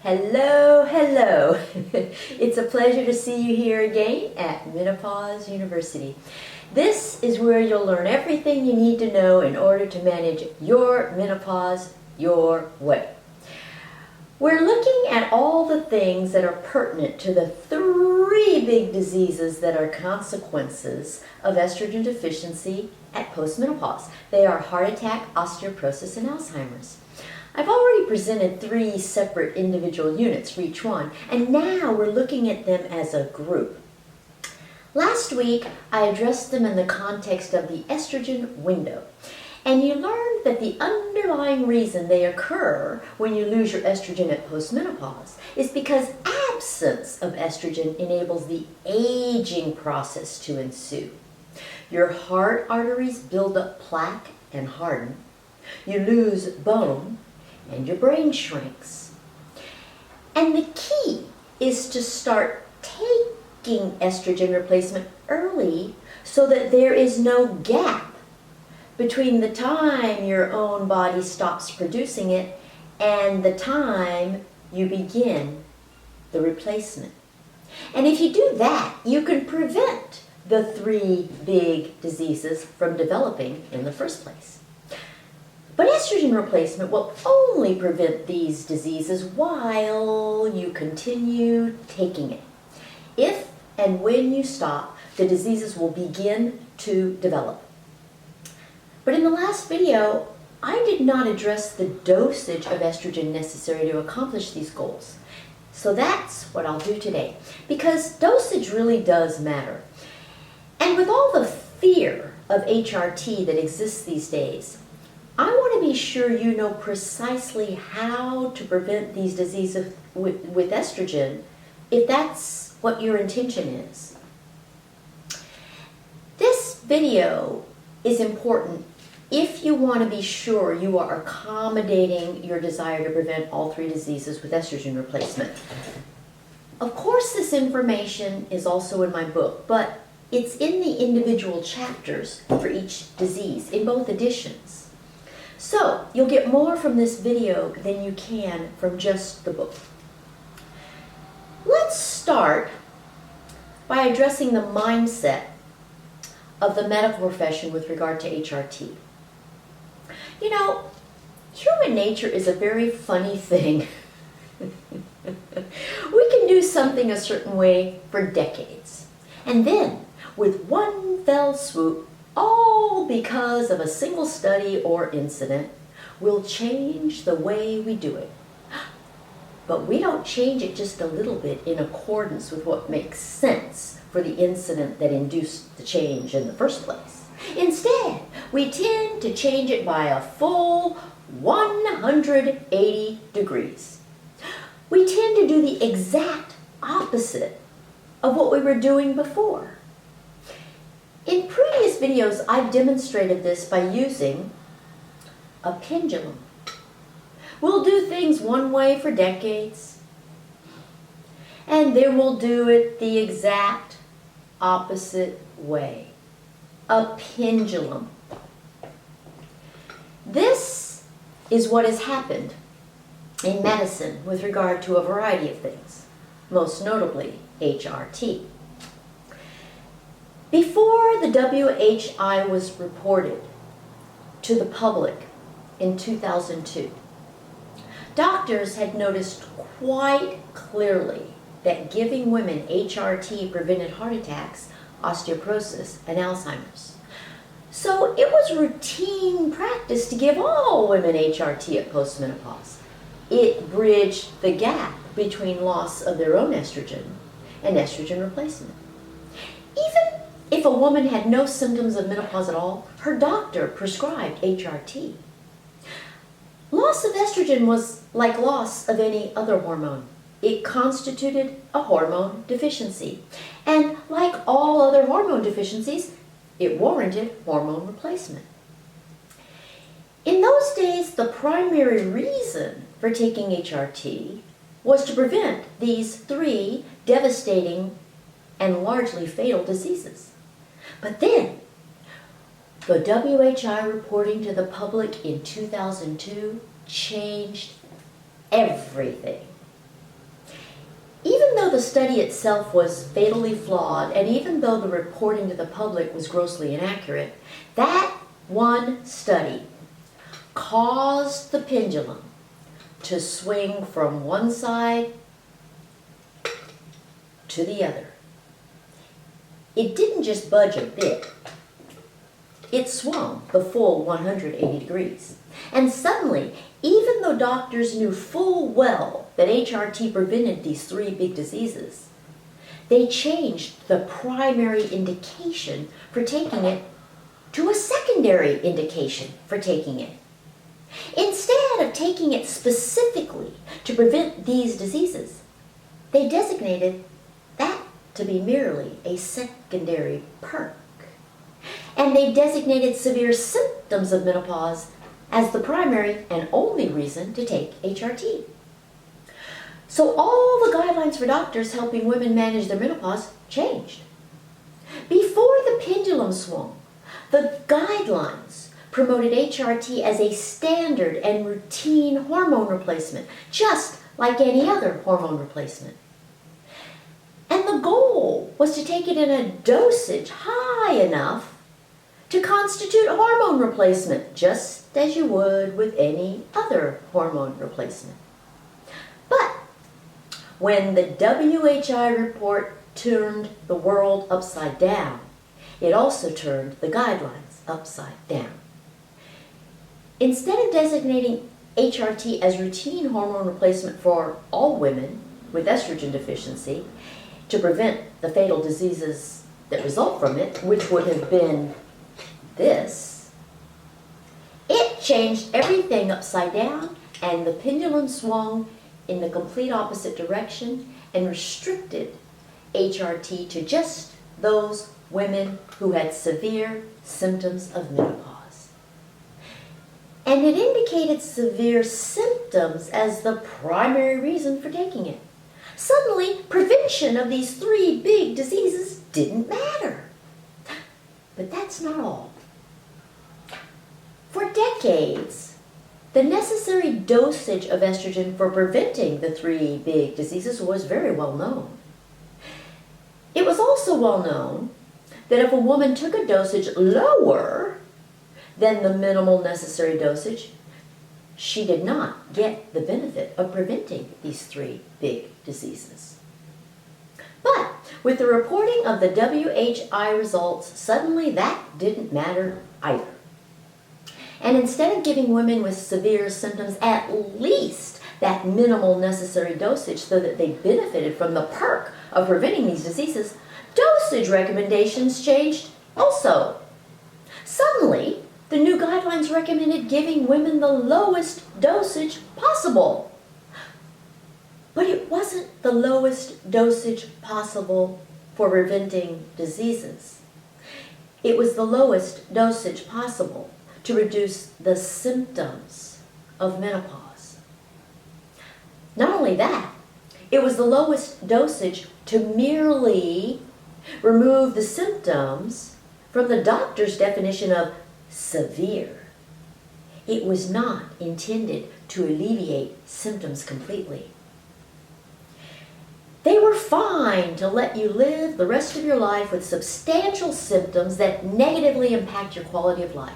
Hello, hello. It's a pleasure to see you here again at Menopause University. This is where you'll learn everything you need to know in order to manage your menopause your way. We're looking at all the things that are pertinent to the three big diseases that are consequences of estrogen deficiency at postmenopause. They are heart attack, osteoporosis, and Alzheimer's. I've already presented three separate individual units for each one, and now we're looking at them as a group. Last week, I addressed them in the context of the estrogen window, and you learned that the underlying reason they occur when you lose your estrogen at postmenopause is because absence of estrogen enables the aging process to ensue. Your heart arteries build up plaque and harden. You lose bone, and your brain shrinks. And the key is to start taking estrogen replacement early so that there is no gap between the time your own body stops producing it and the time you begin the replacement. And if you do that, you can prevent the three big diseases from developing in the first place. But estrogen replacement will only prevent these diseases while you continue taking it. If and when you stop, the diseases will begin to develop. But in the last video, I did not address the dosage of estrogen necessary to accomplish these goals. So that's what I'll do today, because dosage really does matter. And with all the fear of HRT that exists these days, I want to be sure you know precisely how to prevent these diseases with estrogen, if that's what your intention is. This video is important if you want to be sure you are accommodating your desire to prevent all three diseases with estrogen replacement. Of course, this information is also in my book, but it's in the individual chapters for each disease in both editions. So, you'll get more from this video than you can from just the book. Let's start by addressing the mindset of the medical profession with regard to HRT. You know, human nature is a very funny thing. We can do something a certain way for decades, and then, with one fell swoop, all because of a single study or incident, will change the way we do it. But we don't change it just a little bit in accordance with what makes sense for the incident that induced the change in the first place. Instead, we tend to change it by a full 180 degrees. We tend to do the exact opposite of what we were doing before. In previous videos, I've demonstrated this by using a pendulum. We'll do things one way for decades, and then we'll do it the exact opposite way. A pendulum. This is what has happened in medicine with regard to a variety of things, most notably HRT. Before the WHI was reported to the public in 2002, doctors had noticed quite clearly that giving women HRT prevented heart attacks, osteoporosis, and Alzheimer's. So it was routine practice to give all women HRT at postmenopause. It bridged the gap between loss of their own estrogen and estrogen replacement. Even if a woman had no symptoms of menopause at all, her doctor prescribed HRT. Loss of estrogen was like loss of any other hormone. It constituted a hormone deficiency. And like all other hormone deficiencies, it warranted hormone replacement. In those days, the primary reason for taking HRT was to prevent these three devastating and largely fatal diseases. But then, the WHI reporting to the public in 2002 changed everything. the study itself was fatally flawed, and even though the reporting to the public was grossly inaccurate, that one study caused the pendulum to swing from one side to the other. It didn't just budge a bit. It swung the full 180 degrees. And suddenly, even though doctors knew full well that HRT prevented these three big diseases, they changed the primary indication for taking it to a secondary indication for taking it. Instead of taking it specifically to prevent these diseases, they designated that to be merely a secondary perk. And they designated severe symptoms of menopause as the primary and only reason to take HRT. So all the guidelines for doctors helping women manage their menopause changed. Before the pendulum swung, the guidelines promoted HRT as a standard and routine hormone replacement, just like any other hormone replacement. And the goal was to take it in a dosage high enough to constitute hormone replacement, just as you would with any other hormone replacement. But when the WHI report turned the world upside down, it also turned the guidelines upside down. Instead of designating HRT as routine hormone replacement for all women with estrogen deficiency to prevent the fatal diseases that result from it, which would have been this, it changed everything upside down, and the pendulum swung in the complete opposite direction and restricted HRT to just those women who had severe symptoms of menopause. And it indicated severe symptoms as the primary reason for taking it. Suddenly, prevention of these three big diseases didn't matter. But that's not all. For decades, the necessary dosage of estrogen for preventing the three big diseases was very well known. It was also well known that if a woman took a dosage lower than the minimal necessary dosage, she did not get the benefit of preventing these three big diseases. But with the reporting of the WHI results, suddenly that didn't matter either. And instead of giving women with severe symptoms at least that minimal necessary dosage so that they benefited from the perk of preventing these diseases, dosage recommendations changed also. Suddenly, the new guidelines recommended giving women the lowest dosage possible. But it wasn't the lowest dosage possible for preventing diseases. It was the lowest dosage possible to reduce the symptoms of menopause. Not only that, it was the lowest dosage to merely remove the symptoms from the doctor's definition of severe. It was not intended to alleviate symptoms completely. They were fine to let you live the rest of your life with substantial symptoms that negatively impact your quality of life.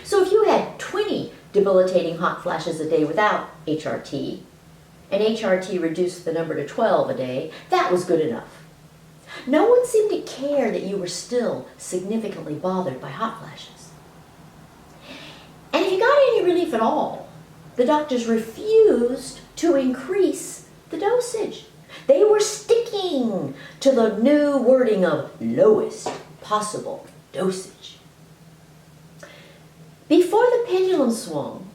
So if you had 20 debilitating hot flashes a day without HRT, and HRT reduced the number to 12 a day, that was good enough. No one seemed to care that you were still significantly bothered by hot flashes. And if you got any relief at all, the doctors refused to increase the dosage. They were sticking to the new wording of lowest possible dosage. Before the pendulum swung,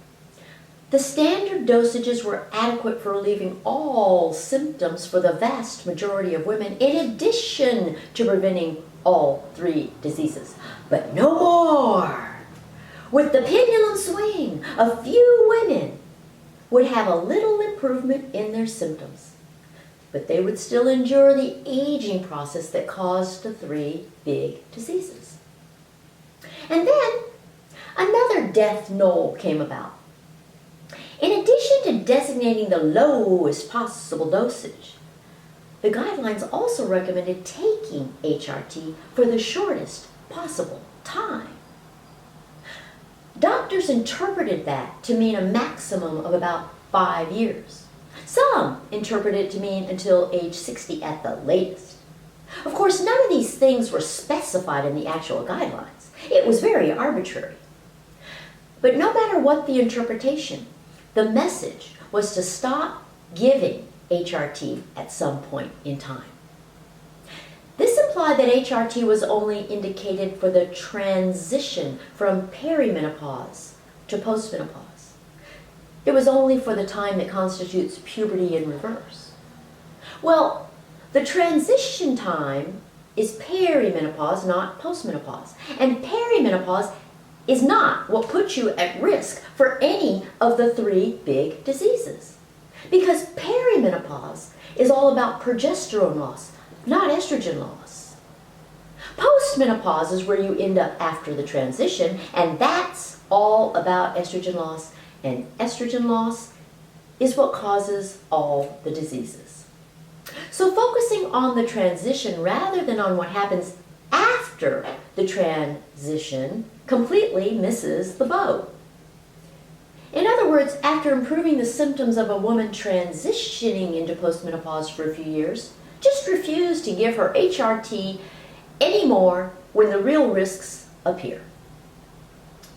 the standard dosages were adequate for relieving all symptoms for the vast majority of women, in addition to preventing all three diseases. But no more! With the pendulum swing, a few women would have a little improvement in their symptoms, but they would still endure the aging process that caused the three big diseases. And then another death knoll came about. In addition to designating the lowest possible dosage, the guidelines also recommended taking HRT for the shortest possible time. Doctors interpreted that to mean a maximum of about 5 years. Some interpreted it to mean until age 60 at the latest. Of course, none of these things were specified in the actual guidelines. It was very arbitrary. But no matter what the interpretation, the message was to stop giving HRT at some point in time. This implied that HRT was only indicated for the transition from perimenopause to postmenopause. It was only for the time that constitutes puberty in reverse. Well, the transition time is perimenopause, not postmenopause. And perimenopause is not what puts you at risk for any of the 3 big diseases. Because perimenopause is all about progesterone loss, not estrogen loss. Postmenopause is where you end up after the transition, and that's all about estrogen loss, and estrogen loss is what causes all the diseases. So focusing on the transition rather than on what happens after the transition completely misses the boat. In other words, after improving the symptoms of a woman transitioning into postmenopause for a few years, just refuse to give her HRT anymore when the real risks appear.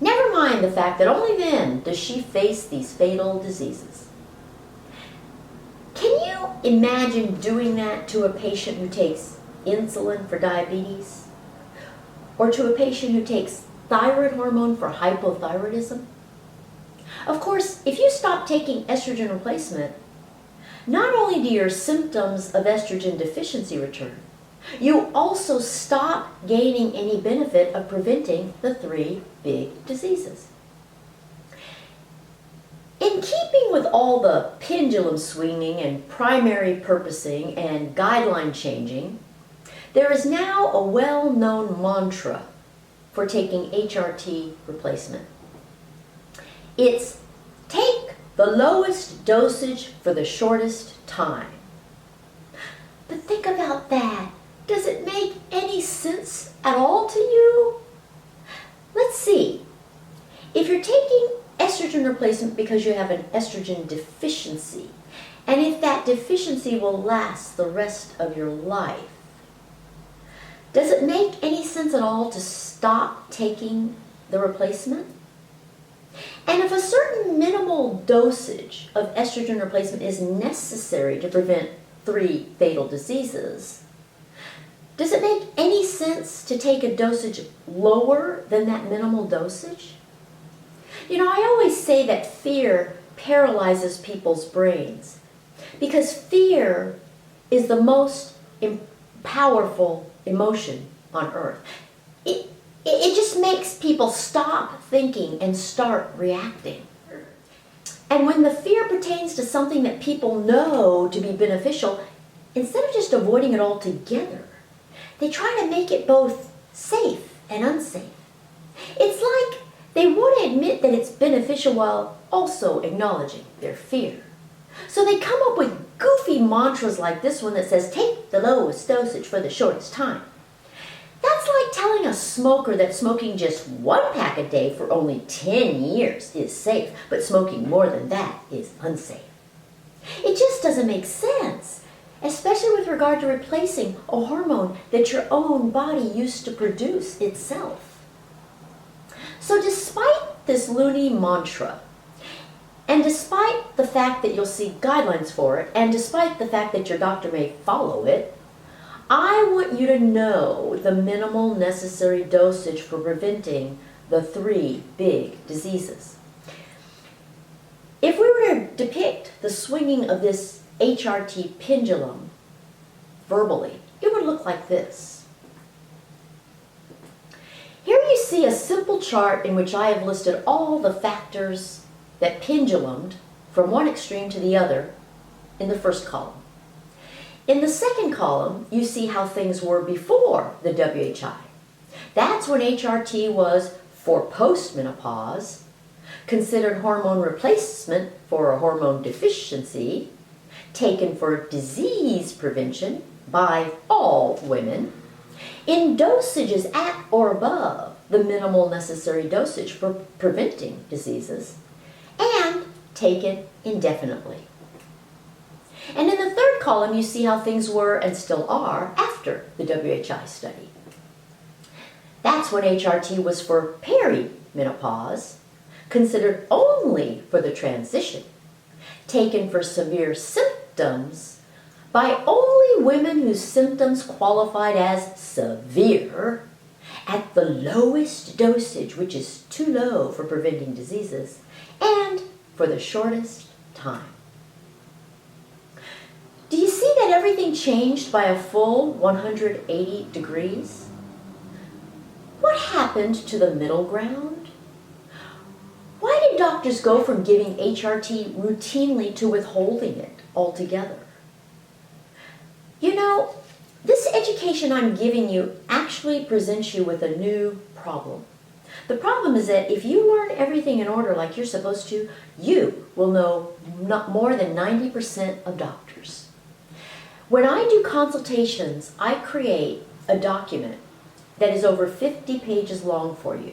Never mind the fact that only then does she face these fatal diseases. Can you imagine doing that to a patient who takes insulin for diabetes? Or to a patient who takes thyroid hormone for hypothyroidism? Of course, if you stop taking estrogen replacement, not only do your symptoms of estrogen deficiency return, you also stop gaining any benefit of preventing the 3 big diseases. In keeping with all the pendulum swinging and primary purposing and guideline changing, there is now a well-known mantra for taking HRT replacement. It's take the lowest dosage for the shortest time. But think about that. Does it make any sense at all to you? Let's see. If you're taking estrogen replacement because you have an estrogen deficiency, and if that deficiency will last the rest of your life, does it make any sense at all to stop taking the replacement? And if a certain minimal dosage of estrogen replacement is necessary to prevent 3 fatal diseases, does it make any sense to take a dosage lower than that minimal dosage? You know, I always say that fear paralyzes people's brains because fear is the most powerful emotion on earth. It just makes people stop thinking and start reacting. And when the fear pertains to something that people know to be beneficial, instead of just avoiding it altogether, they try to make it both safe and unsafe. It's like they want to admit that it's beneficial while also acknowledging their fear. So they come up with goofy mantras like this one that says, take the lowest dosage for the shortest time. That's like telling a smoker that smoking just 1 pack a day for only 10 years is safe, but smoking more than that is unsafe. It just doesn't make sense, especially with regard to replacing a hormone that your own body used to produce itself. So despite this loony mantra, and despite the fact that you'll see guidelines for it, and despite the fact that your doctor may follow it, I want you to know the minimal necessary dosage for preventing the 3 big diseases. If we were to depict the swinging of this HRT pendulum verbally, it would look like this. Here you see a simple chart in which I have listed all the factors that pendulumed from one extreme to the other in the first column. In the second column, you see how things were before the WHI. That's when HRT was for postmenopause, considered hormone replacement for a hormone deficiency, taken for disease prevention by all women, in dosages at or above the minimal necessary dosage for preventing diseases, and taken indefinitely. And in the third column, you see how things were and still are after the WHI study. That's when HRT was for perimenopause, considered only for the transition, taken for severe symptoms by only women whose symptoms qualified as severe, at the lowest dosage, which is too low for preventing diseases, and for the shortest time. Do you see that everything changed by a full 180 degrees? What happened to the middle ground? Why did doctors go from giving HRT routinely to withholding it altogether? You know, this education I'm giving you actually presents you with a new problem. The problem is that if you learn everything in order like you're supposed to, you will know not more than 90% of doctors. When I do consultations, I create a document that is over 50 pages long for you.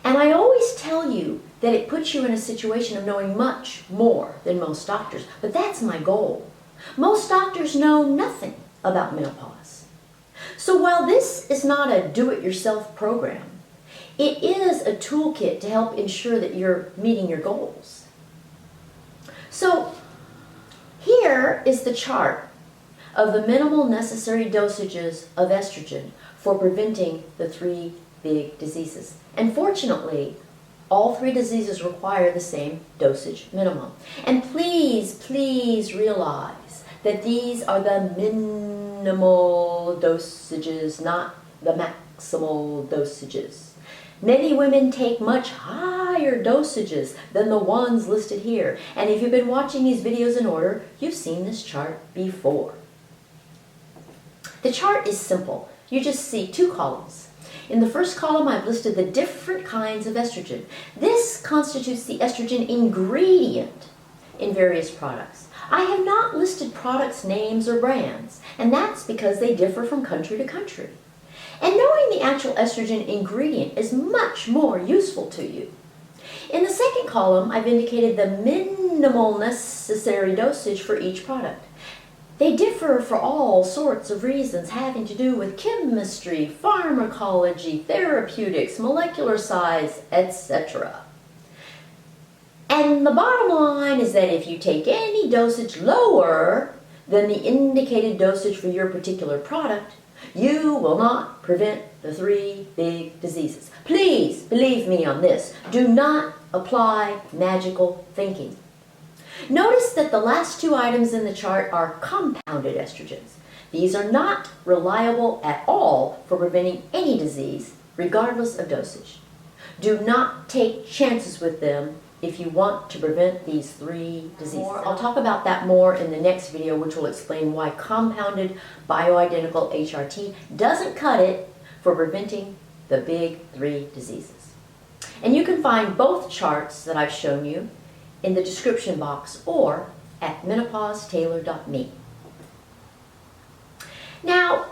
And I always tell you that it puts you in a situation of knowing much more than most doctors, but that's my goal. Most doctors know nothing about menopause. So while this is not a do-it-yourself program, it is a toolkit to help ensure that you're meeting your goals. So here is the chart of the minimal necessary dosages of estrogen for preventing the 3 big diseases. And fortunately, all 3 diseases require the same dosage minimum. And please, please realize that these are the minimal dosages, not the maximal dosages. Many women take much higher dosages than the ones listed here. And if you've been watching these videos in order, you've seen this chart before. The chart is simple. You just see 2 columns. In the first column, I've listed the different kinds of estrogen. This constitutes the estrogen ingredient in various products. I have not listed products' names or brands, and that's because they differ from country to country. And knowing the actual estrogen ingredient is much more useful to you. In the second column, I've indicated the minimal necessary dosage for each product. They differ for all sorts of reasons having to do with chemistry, pharmacology, therapeutics, molecular size, etc. And the bottom line is that if you take any dosage lower than the indicated dosage for your particular product, you will not prevent the 3 big diseases. Please believe me on this. Do not apply magical thinking. Notice that the last 2 items in the chart are compounded estrogens. These are not reliable at all for preventing any disease, regardless of dosage. Do not take chances with them if you want to prevent these 3 diseases. I'll talk about that more in the next video, which will explain why compounded bioidentical HRT doesn't cut it for preventing the big 3 diseases. And you can find both charts that I've shown you in the description box or at menopausetailor.me. Now,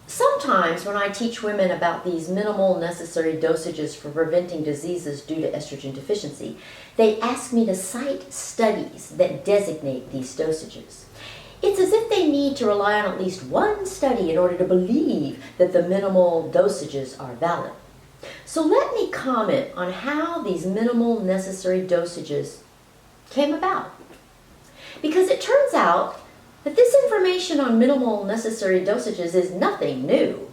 sometimes when I teach women about these minimal necessary dosages for preventing diseases due to estrogen deficiency, they ask me to cite studies that designate these dosages. It's as if they need to rely on at least one study in order to believe that the minimal dosages are valid. So let me comment on how these minimal necessary dosages came about. Because it turns out that this information on minimal necessary dosages is nothing new.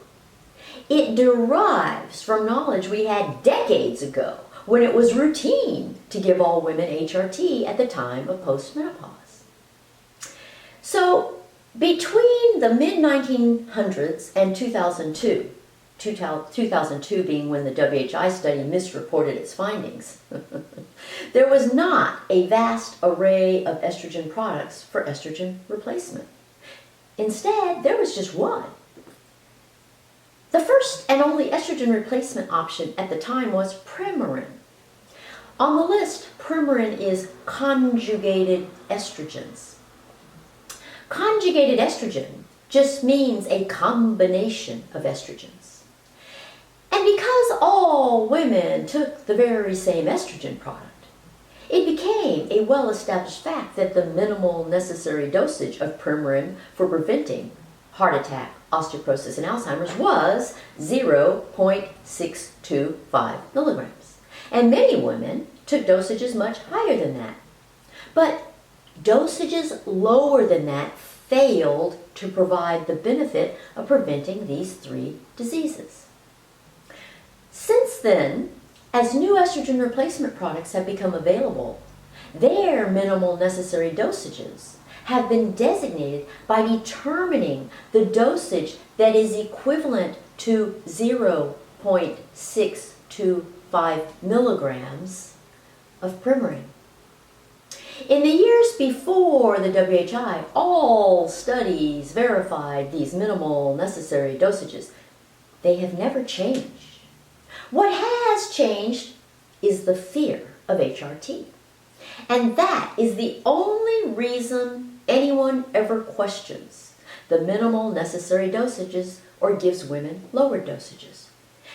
It derives from knowledge we had decades ago when it was routine to give all women HRT at the time of postmenopause. So between the mid-1900s and 2002 being when the WHI study misreported its findings, there was not a vast array of estrogen products for estrogen replacement. Instead, there was just one. The first and only estrogen replacement option at the time was Premarin. On the list, Premarin is conjugated estrogens. Conjugated estrogen just means a combination of estrogens. And because all women took the very same estrogen product, it became a well-established fact that the minimal necessary dosage of Premarin for preventing heart attack, osteoporosis, and Alzheimer's was 0.625 milligrams. And many women took dosages much higher than that. But dosages lower than that failed to provide the benefit of preventing these three diseases. Since then, as new estrogen replacement products have become available, their minimal necessary dosages have been designated by determining the dosage that is equivalent to 0.625 milligrams of Premarin. In the years before the WHI, all studies verified these minimal necessary dosages. They have never changed. What has changed is the fear of HRT. And that is the only reason anyone ever questions the minimal necessary dosages or gives women lower dosages.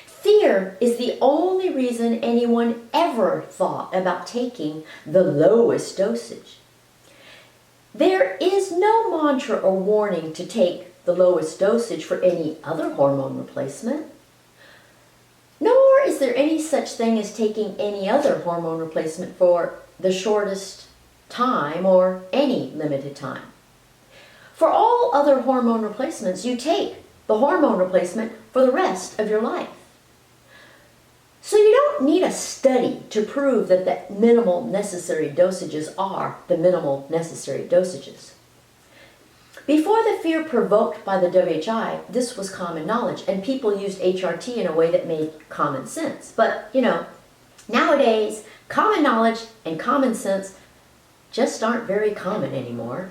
Fear is the only reason anyone ever thought about taking the lowest dosage. There is no mantra or warning to take the lowest dosage for any other hormone replacement, nor is there any such thing as taking any other hormone replacement for the shortest time or any limited time. For all other hormone replacements, you take the hormone replacement for the rest of your life. So you don't need a study to prove that the minimal necessary dosages are the minimal necessary dosages. Before the fear provoked by the WHI, this was common knowledge, and people used HRT in a way that made common sense. But, nowadays, common knowledge and common sense just aren't very common anymore.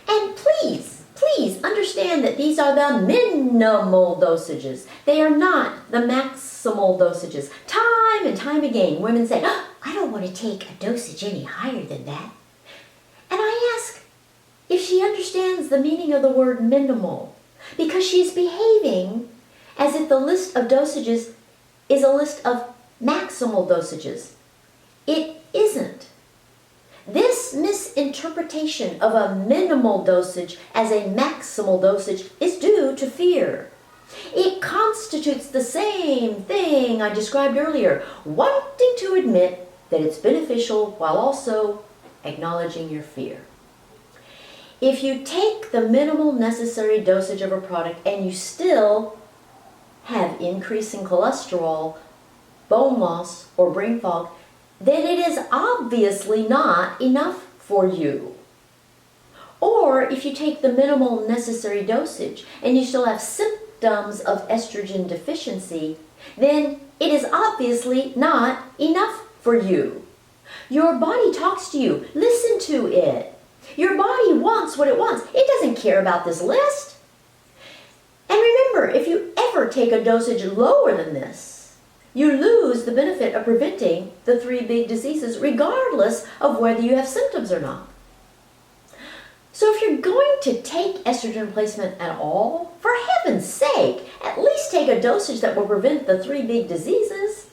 And please understand that these are the minimal dosages. They are not the maximal dosages. Time and time again, women say, "Oh, I don't want to take a dosage any higher than that." And I ask if she understands the meaning of the word minimal, because she's behaving as if the list of dosages is a list of maximal dosages. It isn't. This misinterpretation of a minimal dosage as a maximal dosage is due to fear. It constitutes the same thing I described earlier, wanting to admit that it's beneficial while also acknowledging your fear. If you take the minimal necessary dosage of a product and you still have increasing cholesterol, bone loss, or brain fog, then it is obviously not enough for you. Or if you take the minimal necessary dosage and you still have symptoms of estrogen deficiency, then it is obviously not enough for you. Your body talks to you. Listen to it. Your body wants what it wants. It doesn't care about this list. And remember, if you ever take a dosage lower than this, you lose the benefit of preventing the three big diseases regardless of whether you have symptoms or not. So if you're going to take estrogen replacement at all, for heaven's sake, at least take a dosage that will prevent the three big diseases.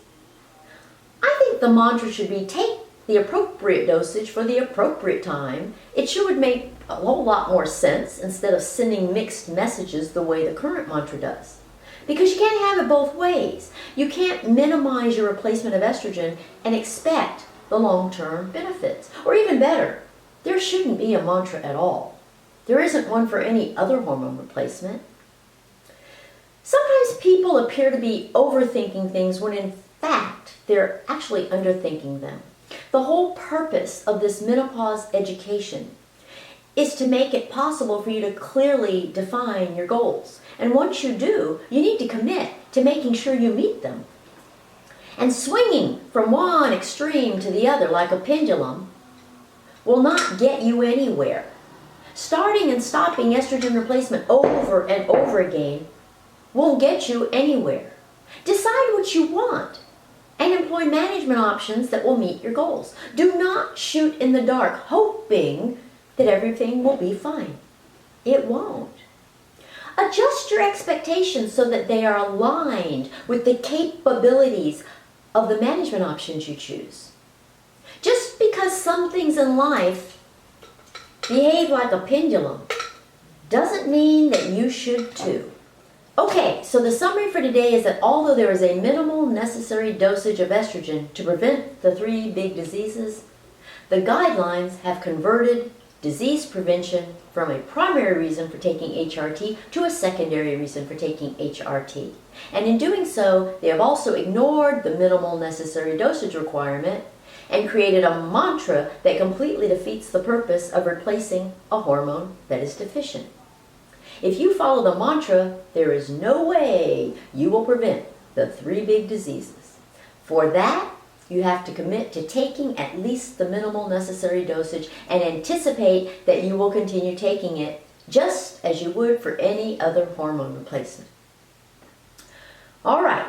I think the mantra should be take the appropriate dosage for the appropriate time. It sure would make a whole lot more sense instead of sending mixed messages the way the current mantra does. Because you can't have it both ways. You can't minimize your replacement of estrogen and expect the long-term benefits. Or even better, there shouldn't be a mantra at all. There isn't one for any other hormone replacement. Sometimes people appear to be overthinking things when in fact they're actually underthinking them. The whole purpose of this menopause education is to make it possible for you to clearly define your goals. And once you do, you need to commit to making sure you meet them. And swinging from one extreme to the other like a pendulum will not get you anywhere. Starting and stopping estrogen replacement over and over again won't get you anywhere. Decide what you want and employ management options that will meet your goals. Do not shoot in the dark, hoping that everything will be fine. It won't. Adjust your expectations so that they are aligned with the capabilities of the management options you choose. Just because some things in life behave like a pendulum doesn't mean that you should too. Okay, so the summary for today is that although there is a minimal necessary dosage of estrogen to prevent the 3 big diseases, the guidelines have converted disease prevention from a primary reason for taking HRT to a secondary reason for taking HRT. And in doing so, they have also ignored the minimal necessary dosage requirement and created a mantra that completely defeats the purpose of replacing a hormone that is deficient. If you follow the mantra, there is no way you will prevent the 3 big diseases. For that, you have to commit to taking at least the minimal necessary dosage and anticipate that you will continue taking it just as you would for any other hormone replacement. All right,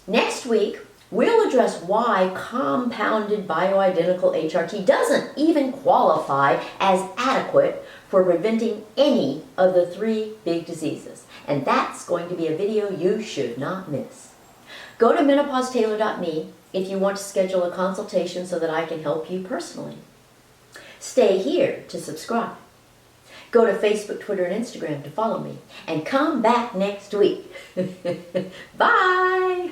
next week we'll address why compounded bioidentical HRT doesn't even qualify as adequate for preventing any of the 3 big diseases. And that's going to be a video you should not miss. Go to menopausetailor.me if you want to schedule a consultation so that I can help you personally. Stay here to subscribe. Go to Facebook, Twitter, and Instagram to follow me. And come back next week. Bye!